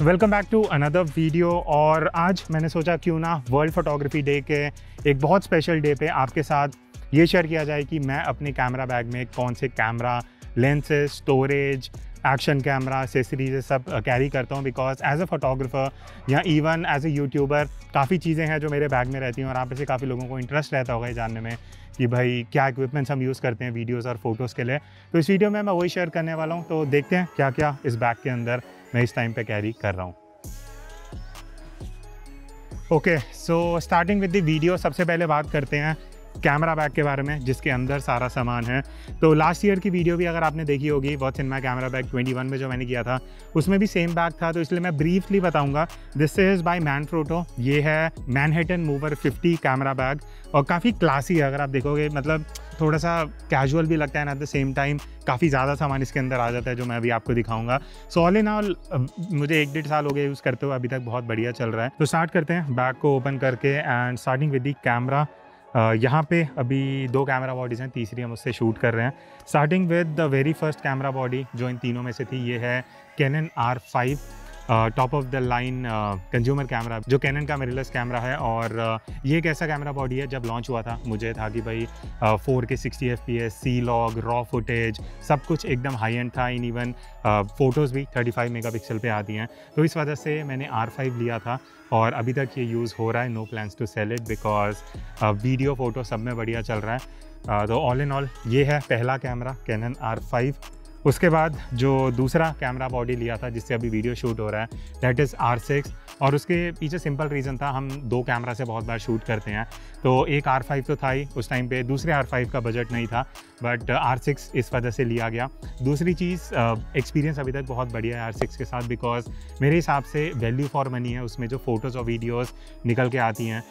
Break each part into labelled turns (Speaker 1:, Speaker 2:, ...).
Speaker 1: Welcome back to another video. और आज मैंने सोचा क्यों ना वर्ल्ड फोटोग्राफी डे के एक बहुत स्पेशल डे पे आपके साथ ये शेयर किया जाए कि मैं अपने कैमरा बैग में कौन से camera, lenses, storage, action camera, accessories सब कैरी करता हूँ। बिकॉज एज अ फोटोग्राफर या इवन एज अ यूट्यूबर काफ़ी चीज़ें हैं जो मेरे बैग में रहती हैं और आप में से काफ़ी लोगों को इंटरेस्ट रहता होगा ये जानने में कि भाई क्या इक्विपमेंट्स हम यूज़ करते हैं वीडियोज़ और फोटोज़ के लिए। तो इस वीडियो में मैं वही शेयर करने वाला हूँ। तो देखते हैं क्या क्या इस बैग के अंदर मैं इस टाइम पे कैरी कर रहा हूँ। Okay, so starting with the video, सबसे पहले बात करते हैं कैमरा बैग के बारे में जिसके अंदर सारा सामान है। तो लास्ट ईयर की वीडियो भी अगर आपने देखी होगी, what's in my camera bag 21 में जो मैंने किया था, उसमें भी सेम बैग था। तो इसलिए मैं ब्रीफली बताऊंगा। This is by Manfrotto. ये है मैनहट्टन मूवर 50 कैमरा बैग और काफ़ी क्लासी है। अगर आप देखोगे मतलब थोड़ा सा कैजुअल भी लगता है, एट द सेम टाइम काफ़ी ज़्यादा सामान इसके अंदर आ जाता है जो मैं अभी आपको दिखाऊंगा। सो ऑल इन ऑल मुझे 1-1.5 साल हो गए यूज़ करते हुए, अभी तक बहुत बढ़िया चल रहा है। तो स्टार्ट करते हैं बैग को ओपन करके and starting with the camera. यहाँ पे अभी 2 कैमरा बॉडीज़ हैं, तीसरी हम उससे शूट कर रहे हैं। Starting with the very first camera body जो इन तीनों में से थी, ये है Canon R5 top of the line consumer camera जो कैनन का मिररलेस कैमरा है। और ये एक ऐसा कैमरा बॉडी है, जब लॉन्च हुआ था मुझे था कि भाई 4K 60 FPS, सी लॉग, रॉ फुटेज सब कुछ एकदम हाई एंड था। इन इवन फ़ोटोज़ भी 35 मेगापिक्सल पे आती हैं। तो इस वजह से मैंने R5 लिया था और अभी तक ये यूज़ हो रहा है। No plans to sell it because video photo सब में बढ़िया चल रहा है। तो ऑल इन ऑल ये है पहला कैमरा कैनन R5। उसके बाद जो दूसरा कैमरा बॉडी लिया था जिससे अभी वीडियो शूट हो रहा है, दैट इज़ R6। और उसके पीछे सिंपल रीज़न था, हम 2 कैमरा से बहुत बार शूट करते हैं। तो एक R5 तो था ही उस टाइम पे, दूसरे R5 का बजट नहीं था, बट R6 इस वजह से लिया गया। दूसरी चीज़, एक्सपीरियंस अभी तक बहुत बढ़िया है R6 के साथ बिकॉज मेरे हिसाब से वैल्यू फॉर मनी है। उसमें जो फ़ोटोज़ और वीडियोज़ निकल के आती हैं,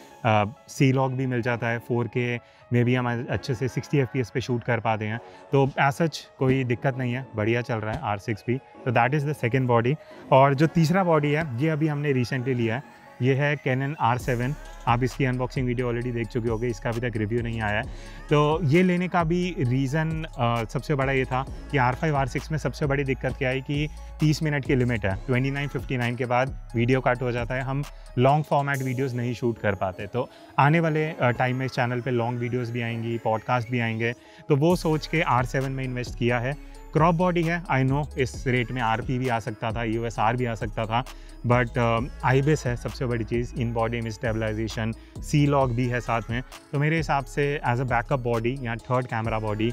Speaker 1: सी लॉग भी मिल जाता है, 4K में भी हम अच्छे से 60 FPS पे शूट कर पाते हैं। तो एज सच कोई दिक्कत नहीं है, बढ़िया चल रहा है R6 भी। तो that is the second body. और जो तीसरा बॉडी है ये अभी हमने रिसेंटली लिया है, ये है कैनन R7। आप इसकी अनबॉक्सिंग वीडियो ऑलरेडी देख चुके होंगे, इसका अभी तक रिव्यू नहीं आया है। तो ये लेने का भी रीज़न सबसे बड़ा ये था कि R5 R6 में सबसे बड़ी दिक्कत क्या है कि 30 मिनट की लिमिट है। 29:59 के बाद वीडियो कट हो जाता है, हम लॉन्ग फॉर्मेट वीडियोस नहीं शूट कर पाते। तो आने वाले टाइम में इस चैनल पे लॉन्ग वीडियोस भी आएंगी, पॉडकास्ट भी आएंगे, तो वो सोच के R7 में इन्वेस्ट किया है। क्रॉप बॉडी है, आई नो इस रेट में RP भी आ सकता था, EOS-R भी आ सकता था, बट IBIS है सबसे बड़ी चीज़, इन बॉडी में स्टेबलाइजेशन, सी लॉग भी है साथ में। तो मेरे हिसाब से एज अ बैकअप बॉडी या third camera body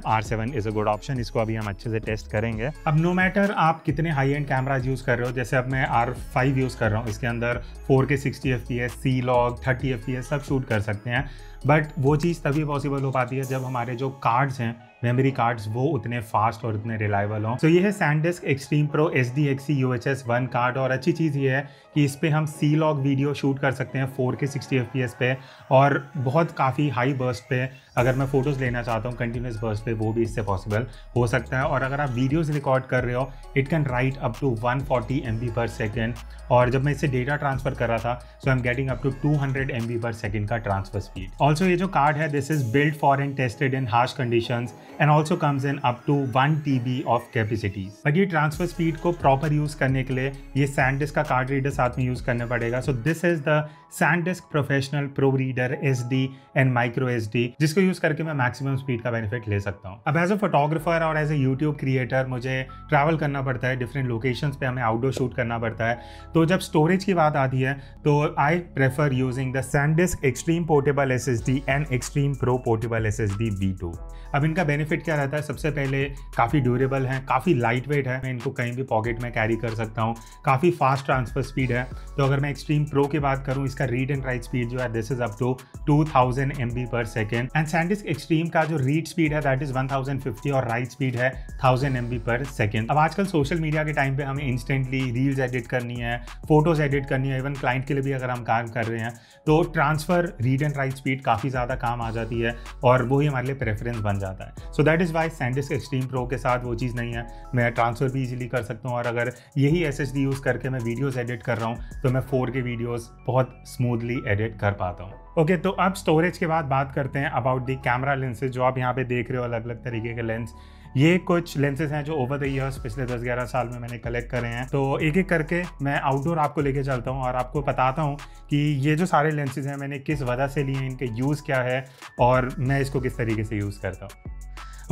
Speaker 1: R7 is a good option. इसको अभी हम अच्छे से टेस्ट करेंगे। अब नो मैटर आप कितने हाई एंड कैमराज यूज़ कर रहे हो, जैसे अब मैं R5 यूज़ कर रहा हूँ, इसके अंदर 4K 60 FPS, सी लॉग, 30 FPS सब शूट कर सकते हैं। बट वो चीज़ तभी पॉसिबल हो पाती है जब हमारे जो कार्ड्स हैं, मेमोरी कार्ड्स, वो उतने फास्ट और उतने रिलायबल हों। तो ये है SanDisk Extreme Pro SDXC UHS-1 card. और अच्छी चीज़ ये है कि इस पे हम सी लॉग वीडियो शूट कर सकते हैं 4K 60 FPS पे, और बहुत काफ़ी हाई बर्स्ट पे अगर मैं फ़ोटोज़ लेना चाहता हूँ कंटिन्यूस बर्स्ट पे, वो भी इससे पॉसिबल हो सकता है। और अगर आप वीडियोज़ रिकॉर्ड कर रहे हो, it can write up to 140 MB/s। और जब मैं इससे डेटा ट्रांसफ़र कर रहा था, so I am getting up to 200 MB/s का ट्रांसफ़र स्पीड। ऑल्सो ये जो कार्ड है, this is build for and tested in harsh conditions and also comes in up to 1 TB of capacity। But ये transfer speed को proper use करने के लिए ये SanDisk का कार्ड रीडर साथ में यूज़ करना पड़ेगा। So this is the SanDisk professional pro reader SD and micro SD, जिसको यूज़ करके मैं मैक्सिमम स्पीड का बेनिफिट ले सकता हूँ। अब एज अ फोटोग्राफर और एज अ यूट्यूब क्रिएटर मुझे ट्रैवल करना पड़ता है, डिफरेंट लोकेशंस पे हमें आउटडोर शूट करना पड़ता है। तो जब स्टोरेज की बात आती है तो I prefer using the SanDisk extreme portable SSD and extreme pro portable SSD V2। अब इनका बेनिफिट क्या रहता है, सबसे पहले काफ़ी ड्यूरेबल है, काफ़ी लाइट वेट है, मैं इनको कहीं भी पॉकेट में कैरी कर सकता हूँ, काफ़ी फास्ट ट्रांसफर स्पीड है। तो अगर मैं एक्सट्रीम प्रो की बात करूँ, इसका रीड एंड राइट स्पीड जो है this is up to 2000 MB/s। And SanDisk extreme का जो रीड स्पीड है दैट इज 1050 और राइट स्पीड है 1000 MB/s। अब आजकल सोशल मीडिया के टाइम पे हमें इंस्टेंटली रील्स एडिट करनी है, फोटोज एडिट करनी है, इवन क्लाइंट के लिए भी अगर हम काम कर रहे हैं तो transfer read and right speed काफ़ी ज़्यादा काम आ जाती है और वही हमारे लिए प्रेफरेंस बन जाता है। So that is why SanDisk extreme pro के साथ वो चीज़ नहीं है, मैं ट्रांसफ़र भी इजीली कर सकता हूँ। और अगर यही SSD यूज़ करके मैं वीडियोज़ एडिट कर रहा हूँ तो मैं 4K वीडियोज़ बहुत स्मूथली एडिट कर पाता हूँ। ओके, तो अब स्टोरेज के बाद बात करते हैं अबाउट द कैमरा लेंसेज जो आप यहाँ पे देख रहे हो, अलग अलग तरीके के लेंस। ये कुछ लेंसेज हैं जो ओवर द ईयर्स पिछले 10-11 साल में मैंने कलेक्ट करे हैं। तो एक एक करके मैं आउटडोर आपको लेके चलता हूँ और आपको बताता हूँ कि ये जो सारे लेंसेज हैं मैंने किस वजह से लिए, इनके यूज़ क्या है और मैं इसको किस तरीके से यूज़ करता हूँ।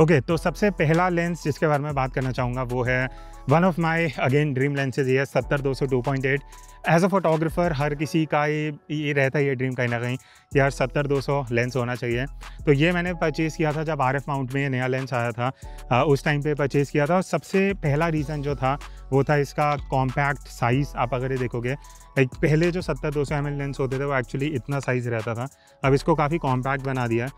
Speaker 1: ओके, तो सबसे पहला लेंस जिसके बारे में बात करना चाहूँगा वो है one of my again dream lenses, ये 70-200 2.8। एज अ फोटोग्राफर हर किसी का ये रहता है, ये ड्रीम कहीं ना कहीं कि यार 70-200 लेंस होना चाहिए। तो ये मैंने परचेज़ किया था जब RF माउंट में ये नया लेंस आया था, उस टाइम पे परचेज़ किया था। और सबसे पहला रीज़न जो था वो था इसका कॉम्पैक्ट साइज़। आप अगर ये देखोगे लाइक पहले जो 70-200 ml लेंस होते थे वो एक्चुअली इतना साइज़ रहता था, अब इसको काफ़ी कॉम्पैक्ट बना दिया।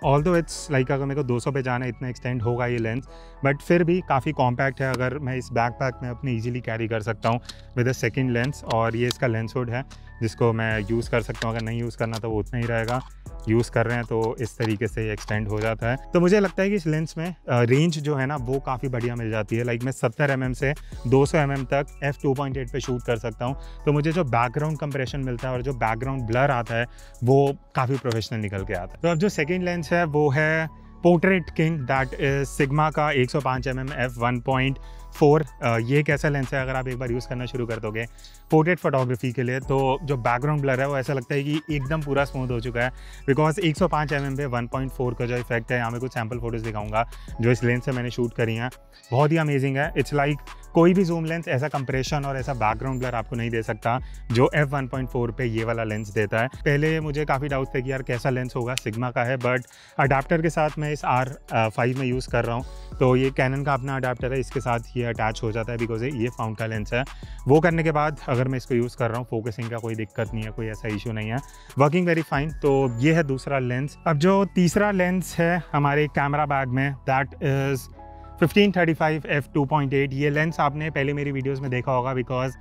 Speaker 1: ऑल्दो इट्स लाइक अगर मेरे को 200 पे जाना है इतना एक्सटेंड होगा ये लेंस, बट फिर भी काफ़ी कॉम्पैक्ट है। अगर मैं इस बैकपैक में अपने ईजिली कैरी कर सकता हूँ विद अ सेकेंड लेंस। और ये इसका लेंस हुड है जिसको मैं यूज़ कर सकता हूँ, अगर नहीं यूज़ करना तो वो उतना ही रहेगा, यूज़ कर रहे हैं तो इस तरीके से ये एक्सटेंड हो जाता है। तो मुझे लगता है कि इस लेंस में रेंज जो है ना वो काफ़ी बढ़िया मिल जाती है। लाइक मैं 70 mm से 200 mm तक f2.8 पे शूट कर सकता हूँ। तो मुझे जो बैकग्राउंड कंप्रेशन मिलता है और जो बैकग्राउंड ब्लर आता है वो काफ़ी प्रोफेशनल निकल के आता है। तो अब जो सेकेंड लेंस है वो है portrait king, that is sigma का 105 mm f1.4। ये एक ऐसा लेंस है अगर आप एक बार यूज़ करना शुरू कर दोगे पोर्ट्रेट फोटोग्राफी के लिए तो जो बैकग्राउंड ब्लर है वो ऐसा लगता है कि एकदम पूरा स्मूथ हो चुका है, बिकॉज 105 mm पे 1.4 का जो इफेक्ट है। यहाँ मैं कुछ सैम्पल फोटोज़ दिखाऊंगा जो इस लेंस से मैंने शूट करी हैं, बहुत ही अमेजिंग है। इट्स लाइक कोई भी जूम लेंस ऐसा कंप्रेशन और ऐसा बैकग्राउंड ब्लर आपको नहीं दे सकता जो f1.4 पे ये वाला लेंस देता है। पहले मुझे काफ़ी डाउट थे कि यार कैसा लेंस होगा, सिग्मा का है, बट अडाप्टर के साथ मैं इस R5 में यूज़ कर रहा हूँ। तो ये कैनन का अपना अडाप्टर है, इसके साथ ये अटैच हो जाता है बिकॉज ये फाउंड का लेंस है। वो करने के बाद अगर मैं इसको यूज़ कर रहा हूँ फोकसिंग का कोई दिक्कत नहीं है, कोई ऐसा इशू नहीं है, वर्किंग वेरी फाइन। तो ये है दूसरा लेंस। अब जो तीसरा लेंस है हमारे कैमरा बैग में दैट इज़ 1535 f2.8। ये लेंस आपने पहले मेरी वीडियोस में देखा होगा बिकॉज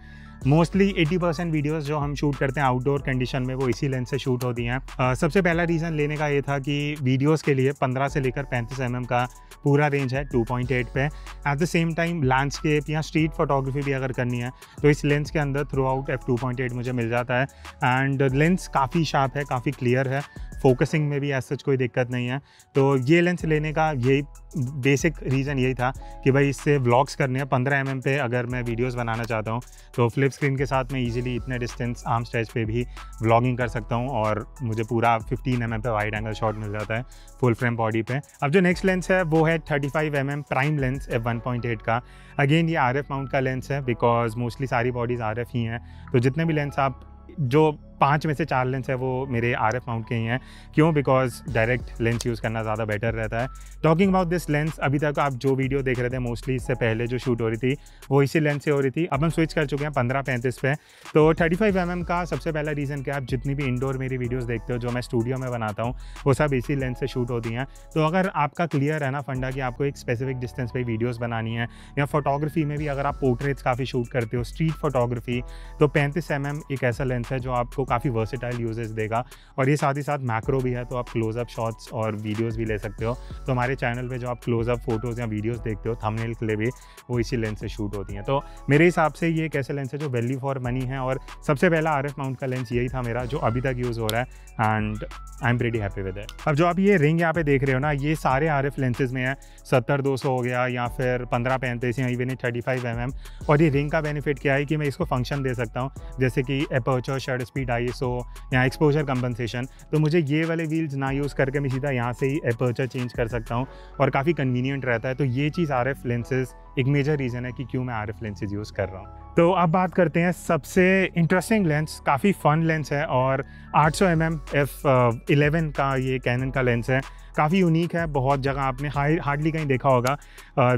Speaker 1: मोस्टली 80% वीडियोस जो हम शूट करते हैं आउटडोर कंडीशन में वो इसी लेंस से शूट होती हैं। सबसे पहला रीज़न लेने का ये था कि वीडियोस के लिए 15 से लेकर 35 mm का पूरा रेंज है 2.8 पे। At the same time landscape या स्ट्रीट फोटोग्राफी भी अगर करनी है तो इस लेंस के अंदर थ्रू आउट f2.8 मुझे मिल जाता है। एंड लेंस काफ़ी शार्प है, काफ़ी क्लियर है, फोकसिंग में भी ऐसा कोई दिक्कत नहीं है। तो ये लेंस लेने का यही बेसिक रीज़न यही था कि भाई इससे व्लॉग्स करने हैं। 15 mm पे अगर मैं वीडियोस बनाना चाहता हूँ तो फ्लिप स्क्रीन के साथ मैं इजीली इतने डिस्टेंस आर्म स्ट्रेच पे भी व्लॉगिंग कर सकता हूँ और मुझे पूरा 15 mm पे वाइड एंगल शॉट मिल जाता है फुल फ्रेम बॉडी पे। अब जो नेक्स्ट लेंस है वो है 35 mm प्राइम लेंस f1.8 का। अगेन ये RF माउंट का लेंस है बिकॉज मोस्टली सारी बॉडीज़ RF ही हैं। तो जितने भी लेंस आप जो 5 में से 4 लेंस है वो मेरे RF माउंट के ही हैं। क्यों? बिकॉज डायरेक्ट लेंस यूज़ करना ज़्यादा बेटर रहता है। टॉकिंग अबाउट दिस लेंस, अभी तक आप जो वीडियो देख रहे थे मोस्टली इससे पहले जो शूट हो रही थी वो इसी लेंस से हो रही थी। अब हम स्विच कर चुके हैं 15-35 पे। तो 35 mm का सबसे पहला रीज़न क्या, आप जितनी भी इंडोर मेरी वीडियोज़ देखते हो जो मैं स्टूडियो में बनाता हूँ वो सब इसी लेंस से शूट होती हैं। तो अगर आपका क्लियर है ना फंडा कि आपको एक स्पेसिफिक डिस्टेंस पे वीडियोज़ बनानी है या फोटोग्राफी में भी अगर आप पोर्ट्रेट्स काफ़ी शूट करते हो, स्ट्रीट फोटोग्राफी, तो 35 mm एक ऐसा लेंस है जो आपको काफ़ी वर्सेटाइल यूजेस देगा। और ये साथ ही साथ मैक्रो भी है तो आप क्लोजअप शॉट्स और वीडियोस भी ले सकते हो। तो हमारे चैनल पे जो आप क्लोजअप फोटोज़ या वीडियोस देखते हो थंबनेल के लिए भी वो इसी लेंस से शूट होती हैं। तो मेरे हिसाब से ये एक ऐसा लेंस है जो वैल्यू फॉर मनी है और सबसे पहला RF माउंट का लेंस यही था मेरा जो अभी तक यूज़ हो रहा है and I am pretty happy with it. अब जो आप ये रिंग यहाँ पे देख रहे हो ना, ये सारे RF लेंसेज में है। 70-200 हो गया या फिर 15-35 या इवन 35 mm। और ये रिंग का बेनिफिट क्या है कि मैं इसको फंक्शन दे सकता हूँ जैसे कि एपर्चर, शटर स्पीड, ISO या एक्सपोजर कंपनसेशन। तो मुझे ये वाले व्हील्स ना यूज़ करके मैं सीधा यहाँ से ही एपर्चर चेंज कर सकता हूँ और काफ़ी कन्वीनियंट रहता है। तो ये चीज़ RF लेंसेज एक मेजर रीज़न है कि क्यों मैं RF लेंसेज यूज़ कर रहा हूँ। तो अब बात करते हैं सबसे इंटरेस्टिंग लेंस, काफ़ी फ़न लेंस है और 800 mm f11 का ये कैनन का लेंस है। काफ़ी यूनिक है, बहुत जगह आपने हार्डली कहीं देखा होगा।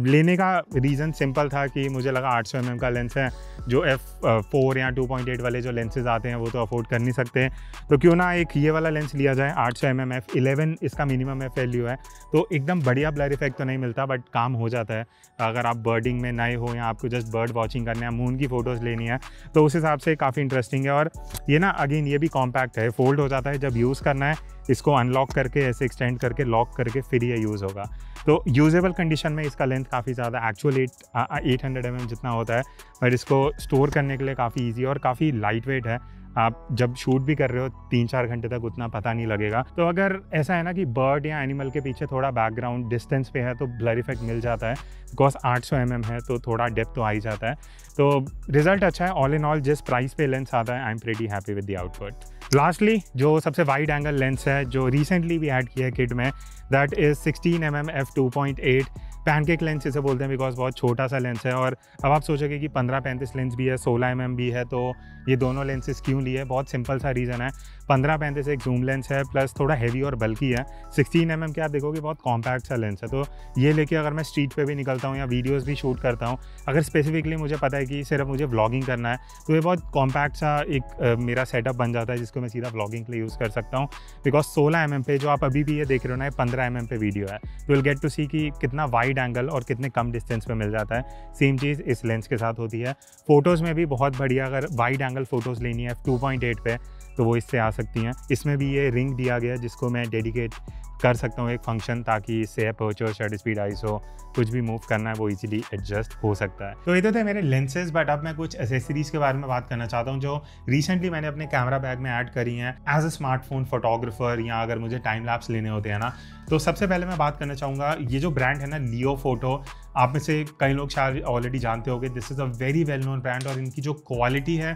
Speaker 1: लेने का रीज़न सिंपल था कि मुझे लगा 800 mm का लेंस है, जो f4 या 2.8 वाले जो लेंसेज आते हैं वो तो अफोर्ड कर नहीं सकते, तो क्यों ना एक ये वाला लेंस लिया जाए। 800 mm f11 इसका मिनिमम f वैल्यू है। तो एकदम बढ़िया ब्लर इफेक्ट तो नहीं मिलता बट काम हो जाता है। अगर आप बर्डिंग में नए हो या आपको जस्ट बर्ड वॉचिंग करना है, मून की फ़ोटोज़ लेनी है, तो उस हिसाब से काफ़ी इंटरेस्टिंग है। और ये ना अगेन ये भी कॉम्पैक्ट है, फोल्ड हो जाता है। जब यूज़ करना है इसको अनलॉक करके ऐसे एक्सटेंड करके लॉक करके फिर ये यूज़ होगा। तो यूजेबल कंडीशन में इसका लेंथ काफ़ी ज़्यादा एक्चुअल 800 mm जितना होता है, बट इसको स्टोर करने के लिए काफ़ी ईजी और काफ़ी लाइट वेट है। आप जब शूट भी कर रहे हो 3-4 घंटे तक उतना पता नहीं लगेगा। तो अगर ऐसा है ना कि बर्ड या एनिमल के पीछे थोड़ा बैकग्राउंड डिस्टेंस पे है तो ब्लर इफेक्ट मिल जाता है, बिकॉज 800 mm है तो थोड़ा डेप्थ तो आ ही जाता है। तो रिजल्ट अच्छा है। ऑल इन ऑल जिस प्राइस पे लेंस आता है, I am pretty happy with the output. Lastly जो सबसे वाइड एंगल लेंस है जो रिसेंटली भी ऐड किया है किट में, that is 16 mm f2.8 pancake lens इसे बोलते हैं, बिकॉज बहुत छोटा सा लेंस है। और अब आप सोचोगे कि 15-35 लेंस भी है, 16 mm भी है, तो ये दोनों लेंसेज क्यों लिए? बहुत सिंपल सा रीज़न है। 15-35 एक जूम लेंस है, प्लस थोड़ा हैवी और बल्की है। 16 mm के आप देखोगे बहुत कॉम्पैक्ट सा लेंस है, तो ये लेके अगर मैं स्ट्रीट पे भी निकलता हूँ या वीडियोस भी शूट करता हूँ, अगर स्पेसिफिकली मुझे पता है कि सिर्फ मुझे व्लॉगिंग करना है, तो ये बहुत कॉम्पैक्ट सा एक मेरा सेटअप बन जाता है जिसको मैं सीधा व्लॉगिंग के लिए यूज़ कर सकता हूँ। बिकॉज 16 mm पे जो आप अभी भी ये देख रहे हो ना, ये 15 mm पे वीडियो है, तो विल गेट टू सी कि कितना वाइड एंगल और कितने कम डिस्टेंस पे मिल जाता है। सेम चीज़ इस लेंस के साथ होती है। फ़ोटोज़ में भी बहुत बढ़िया, अगर वाइड एंगल फ़ोटोज़ लेनी है 2.8 पे, तो वो इससे आ सकती हैं। इसमें भी ये रिंग दिया गया है जिसको मैं डेडिकेट कर सकता हूँ एक फंक्शन, ताकि इससे अपर्चर, शटर स्पीड, आईएसओ कुछ भी मूव करना है वो इजीली एडजस्ट हो सकता है। तो ये तो थे मेरे लेंसेज, बट अब मैं कुछ एसेसरीज़ के बारे में बात करना चाहता हूँ जो रिसेंटली मैंने अपने कैमरा बैग में ऐड करी हैं एज अ स्मार्टफोन फोटोग्राफर, या अगर मुझे टाइम लैप्स लेने होते हैं ना। तो सबसे पहले मैं बात करना चाहूँगा, ये जो ब्रांड है ना लियो फोटो, आप में से कई लोग शायद ऑलरेडी जानते होंगे। This is a very well known brand, और इनकी जो क्वालिटी है,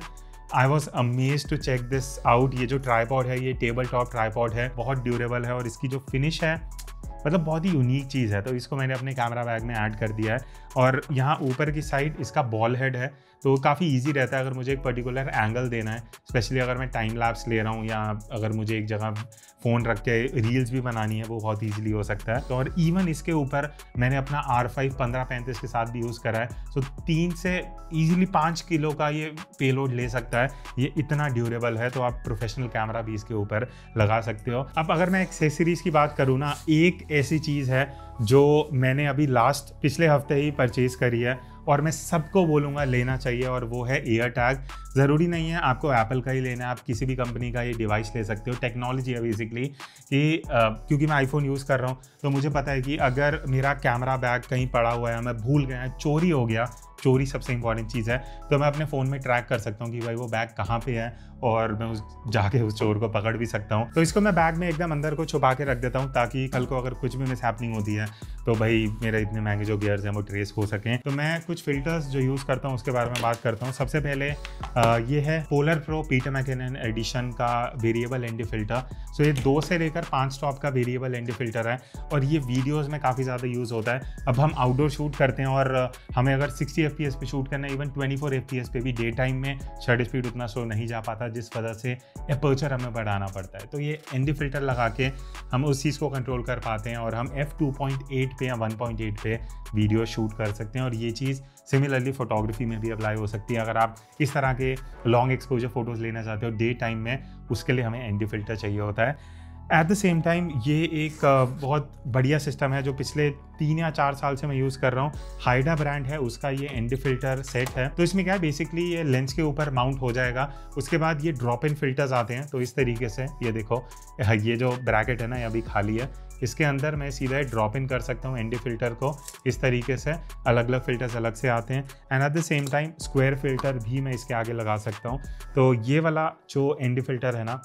Speaker 1: I was amazed to check this out. ये जो ट्राईपॉड है, ये टेबल टॉप ट्राईपॉड है, बहुत ड्यूरेबल है, और इसकी जो फिनिश है मतलब बहुत ही यूनिक चीज़ है। तो इसको मैंने अपने कैमरा बैग में ऐड कर दिया है। और यहाँ ऊपर की साइड इसका बॉल हेड है, तो काफ़ी इजी रहता है अगर मुझे एक पर्टिकुलर एंगल देना है, स्पेशली अगर मैं टाइम लैप्स ले रहा हूँ, या अगर मुझे एक जगह फ़ोन रख के रील्स भी बनानी है, वो बहुत ईजिली हो सकता है। तो और इवन इसके ऊपर मैंने अपना R5 1535 के साथ भी यूज़ करा है। सो 3 से ईजिली 5 किलो का ये पेलोड ले सकता है। ये इतना ड्यूरेबल है, तो आप प्रोफेशनल कैमरा भी इसके ऊपर लगा सकते हो। अब अगर मैं एक्सेसरीज़ की बात करूँ ना, एक ऐसी चीज़ है जो मैंने अभी पिछले हफ्ते ही परचेज़ करी है, और मैं सबको बोलूँगा लेना चाहिए, और वो है एयर टैग। ज़रूरी नहीं है आपको एप्पल का ही लेना है, आप किसी भी कंपनी का ये डिवाइस ले सकते हो। टेक्नोलॉजी है बेसिकली कि क्योंकि मैं आईफोन यूज़ कर रहा हूँ, तो मुझे पता है कि अगर मेरा कैमरा बैग कहीं पड़ा हुआ है, मैं भूल गया, चोरी हो गया, चोरी सबसे इंपॉर्टेंट चीज़ है, तो मैं अपने फ़ोन में ट्रैक कर सकता हूँ कि भाई वो बैग कहाँ पे है, और मैं जाके उस चोर को पकड़ भी सकता हूँ। तो इसको मैं बैग में एकदम अंदर को छुपा के रख देता हूँ, ताकि कल को अगर कुछ भी मिस हैपनिंग होती है तो भाई मेरे इतने महंगे जो गियर्स हैं वो ट्रेस हो सकें। तो मैं कुछ फ़िल्टर्स जो यूज़ करता हूँ उसके बारे में बात करता हूँ। सबसे पहले ये है Polar Pro Peter McKinnon edition का वेरिएबल एनडी फ़िल्टर। सो ये 2 से लेकर 5 स्टॉप का वेरिएबल एनडी फ़िल्टर है, और ये वीडियोज़ में काफ़ी ज़्यादा यूज़ होता है। अब हम आउटडोर शूट करते हैं, और हमें अगर 60 FPS पे शूट करना है, इवन 24 FPS पे भी डे टाइम में शटर स्पीड उतना स्लो नहीं जा पाता, जिस वजह से अपर्चर हमें बढ़ाना पड़ता है। तो ये एनडी फ़िल्टर लगा के हम उस चीज़ को कंट्रोल कर पाते हैं, और हम f2.8 पे या 1.8 पे वीडियो शूट कर सकते हैं। और ये चीज़ सिमिलरली फोटोग्राफी में भी अप्लाई हो सकती है। अगर आप इस तरह के लॉन्ग एक्सपोजर फोटोज़ लेना चाहते हो डे टाइम में, उसके लिए हमें एनडी फ़िल्टर चाहिए होता है। एट द सेम टाइम ये एक बहुत बढ़िया सिस्टम है जो पिछले 3 या 4 साल से मैं यूज़ कर रहा हूँ। हाइडा ब्रांड है, उसका ये एनडी फ़िल्टर सेट है। तो इसमें क्या है, बेसिकली ये लेंस के ऊपर माउंट हो जाएगा। उसके बाद ये ड्रॉप इन फ़िल्टर्स आते हैं, तो इस तरीके से ये देखो, ये जो ब्रैकेट है ना, ये अभी खाली है, इसके अंदर मैं सीधा ड्रॉप इन कर सकता हूँ एनडी फ़िल्टर को। इस तरीके से अलग अलग फ़िल्टर्स अलग से आते हैं, and at the same time square filter भी मैं इसके आगे लगा सकता हूँ। तो ये वाला जो एनडी फ़िल्टर है ना,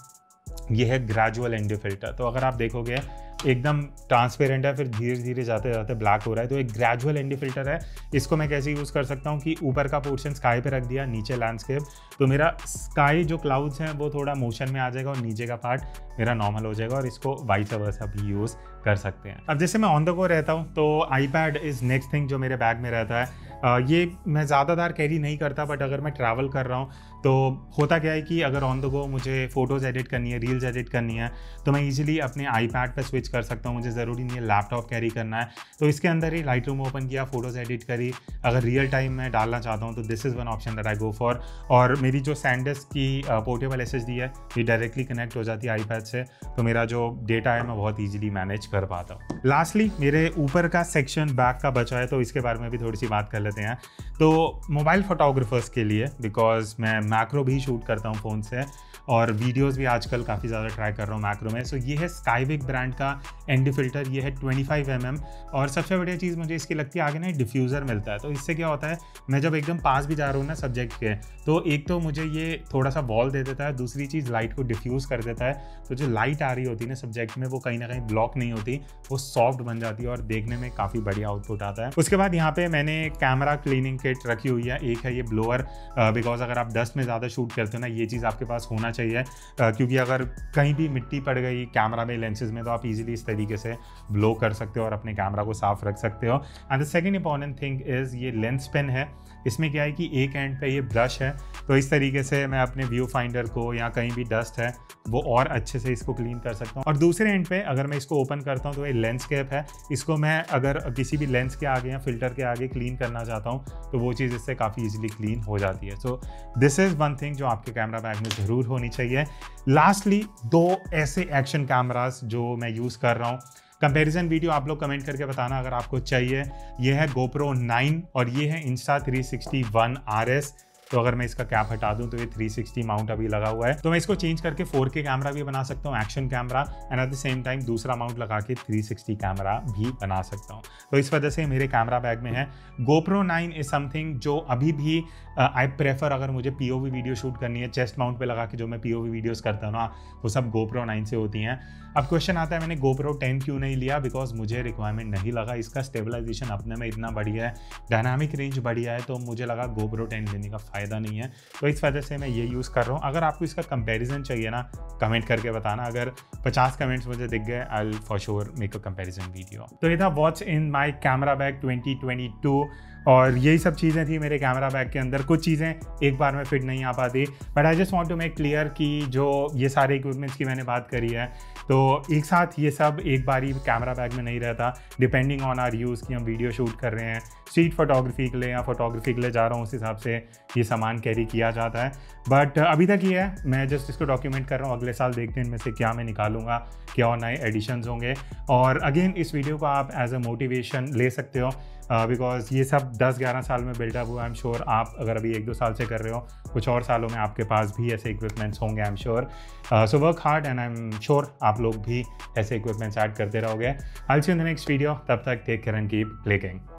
Speaker 1: ये है ग्रेजुअल एनडी फ़िल्टर। तो अगर आप देखोगे एकदम ट्रांसपेरेंट है, फिर धीरे धीरे जाते जाते ब्लैक हो रहा है, तो एक ग्रेजुअल एनडी फ़िल्टर है। इसको मैं कैसे यूज़ कर सकता हूँ कि ऊपर का पोर्शन स्काई पे रख दिया, नीचे लैंडस्केप, तो मेरा स्काई जो क्लाउड्स हैं वो थोड़ा मोशन में आ जाएगा, और नीचे का पार्ट मेरा नॉर्मल हो जाएगा, और इसको वाइस वर्सा भी यूज़ कर सकते हैं। अब जैसे मैं ऑन द गो रहता हूँ, तो आईपैड इज़ नेक्स्ट थिंग जो मेरे बैग में रहता है। ये मैं ज़्यादातर कैरी नहीं करता, बट अगर मैं ट्रैवल कर रहा हूँ तो होता क्या है कि अगर ऑन द गो मुझे फ़ोटोज़ एडिट करनी है, रील्स एडिट करनी है, तो मैं इजीली अपने आईपैड पे स्विच कर सकता हूँ। मुझे ज़रूरी नहीं है लैपटॉप कैरी करना है। तो इसके अंदर ही लाइट रूम ओपन किया, फ़ोटोज़ एडिट करी। अगर रियल टाइम में डालना चाहता हूँ तो this is one option that I go for. और मेरी जो सैनडिस्क की पोर्टेबल SSD है, ये डायरेक्टली कनेक्ट हो जाती है आईपैड से, तो मेरा जो डेटा है मैं बहुत ईजिली मैनेज कर पाता हूँ। लास्टली मेरे ऊपर का सेक्शन बैग का बचा है, तो इसके बारे में भी थोड़ी सी बात कर लेते हैं। तो मोबाइल फोटोग्राफर्स के लिए, बिकॉज मैं मैक्रो भी शूट करता हूँ फ़ोन से, और वीडियोस भी आजकल काफ़ी ज़्यादा ट्राई कर रहा हूँ मैक्रो में। सो ये है स्काईविक ब्रांड का ND फिल्टर ये है 25 mm। और सबसे बढ़िया चीज़ मुझे इसकी लगती है आगे ना डिफ्यूज़र मिलता है। तो इससे क्या होता है, मैं जब एकदम पास भी जा रहा हूँ ना सब्जेक्ट के, तो एक तो मुझे ये थोड़ा सा वॉल दे देता है, दूसरी चीज़ लाइट को डिफ्यूज़ कर देता है। तो जो लाइट आ रही होती है ना सब्जेक्ट में, वो कहीं ना कहीं ब्लॉक नहीं होती, वो सॉफ्ट बन जाती है और देखने में काफ़ी बढ़िया आउटपुट आता है। उसके बाद यहाँ पे मैंने कैमरा क्लीनिंग किट रखी हुई है। एक है ये ब्लोअर, बिकॉज अगर आप डस्ट में ज़्यादा शूट करते हो ना, ये चीज़ आपके पास होना चाहिए, क्योंकि अगर कहीं भी मिट्टी पड़ गई कैमरा में, लेंसेज में, तो आप इजीली इस तरीके से ब्लो कर सकते हो और अपने कैमरा को साफ रख सकते हो। And the second important thing is ये लेंस पेन है। इसमें क्या है कि एक एंड पे ये ब्रश है, तो इस तरीके से मैं अपने व्यू फाइंडर को या कहीं भी डस्ट है वो और अच्छे से इसको क्लीन कर सकता हूँ। और दूसरे एंड पे अगर मैं इसको ओपन करता हूँ तो ये लेंस कैप है। इसको मैं अगर किसी भी लेंस के आगे या फिल्टर के आगे क्लीन करना चाहता हूँ तो वो चीज़ इससे काफ़ी इजीली क्लीन हो जाती है। So this is one thing जो आपके कैमरा बैग में ज़रूर होनी चाहिए। लास्टली 2 ऐसे एक्शन कैमरास जो मैं यूज़ कर रहा हूँ। कंपैरिजन वीडियो आप लोग कमेंट करके बताना अगर आपको चाहिए। ये है GoPro 9 और ये है Insta360 ONE RS। तो अगर मैं इसका कैप हटा दूं तो ये 360 माउंट अभी लगा हुआ है, तो मैं इसको चेंज करके 4K कैमरा भी बना सकता हूँ, action camera, and at the same time दूसरा माउंट लगा के 360 कैमरा भी बना सकता हूँ। तो इस वजह से मेरे कैमरा बैग में है। GoPro 9 इज समथिंग जो अभी भी आई प्रेफर, अगर मुझे POV वीडियो शूट करनी है चेस्ट माउंट पे लगा के, जो मैं POV वीडियोस करता हूँ ना, वो सब GoPro 9 से होती हैं। अब क्वेश्चन आता है मैंने GoPro 10 क्यों नहीं लिया, बिकॉज मुझे रिक्वायरमेंट नहीं लगा। इसका स्टेबलाइजेशन अपने में इतना बढ़िया है, डायनामिक रेंज बढ़िया है, तो मुझे लगा GoPro 10 लेने का फ़ायदा नहीं है। तो इस वजह से मैं ये यूज़ कर रहा हूँ। अगर आपको इसका कंपैरिजन चाहिए ना, कमेंट करके बताना। अगर 50 कमेंट्स मुझे दिख गए, I will for sure make a comparison video. तो ये था what's in my camera bag 2022, और यही सब चीज़ें थी मेरे कैमरा बैग के अंदर। कुछ चीज़ें एक बार में फिट नहीं आ पाती, but I just want to make clear कि जो ये सारे इक्विपमेंट्स की मैंने बात करी है, तो एक साथ ये सब एक बार ही कैमरा बैग में नहीं रहता। डिपेंडिंग ऑन आर यूज़ कि हम वीडियो शूट कर रहे हैं, स्ट्रीट फोटोग्राफी के लिए या फोटोग्राफी के लिए जा रहा हूँ, उस हिसाब से ये सामान कैरी किया जाता है। बट अभी तक ये है, मैं जस्ट इसको डॉक्यूमेंट कर रहा हूँ। अगले साल देखते हैं इनमें से क्या मैं निकालूंगा, क्या और नए एडिशंस होंगे। और अगेन इस वीडियो को आप एज अ मोटिवेशन ले सकते हो, बिकॉज ये सब 10-11 साल में बिल्डअप हुआ। आई एम श्योर आप अगर अभी 1-2 साल से कर रहे हो, कुछ और सालों में आपके पास भी ऐसे इक्विपमेंट्स होंगे, I am sure. So work hard and I am sure आप लोग भी ऐसे इक्विपमेंट्स ऐड करते रहोगे। I will see you in the next video. तब तक take care and keep clicking.